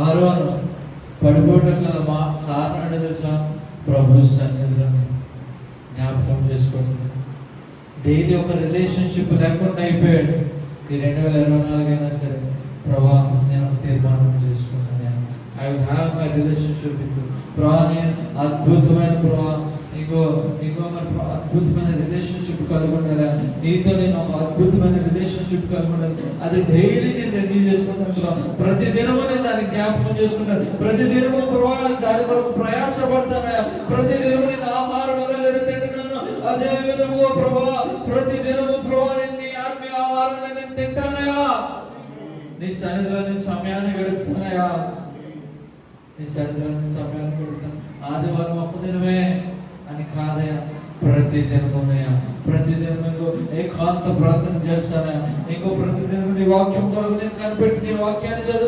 ఆరోను పడిపోవటం గల కారణం తెలుసా? ప్రభు సన్నిధిలో జ్ఞాపకం చేసుకోండి. డైలీ ఒక రిలేషన్షిప్ లేకుండా అయిపోయాడు. ఈ 2024 అయినా సరే, ప్రభా నేను ఒక తీర్మానం చేసుకున్నాను, I will have my relationship with you. ప్రభా నేను అద్భుతమైన అద్భుతమైన రిలేషన్షిప్ కలిగి ఉండాలి, నీతో నేను ఒక అద్భుతమైన రిలేషన్షిప్ కలిగి ఉండాలి. అది డైలీ నేను రెన్యూ చేసుకుంటాను. ప్రతి దినము నేను దాన్ని జ్ఞాపకం చేసుకుంటాను. ప్రతి దినము ప్రభా దాని కొరకు ప్రయాసపడతానయా. ప్రతి దినము నేను ఆహారం తింటున్నాను. అదే విధముగా ప్రభా ప్రతి దినము ప్రభా నేను నీ ఆత్మీయ ఆహారాన్ని నేను తింటానయా. నీ సన్నిధిలో నేను సమయాన్ని గడుపుతానయా. నీ సన్నిధిలో నేను సమయాన్ని గడుపుతాను. ఆదివారం ఒక్క దినమే అని కాదయా, ప్రతి దినమునయా. ప్రతి దినము ఏకాంత ప్రార్థన చేస్తానయా. ప్రతి దినము నీ వాక్యం కొరకు నేను కనిపెట్టి నీ వాక్యాన్ని చదువు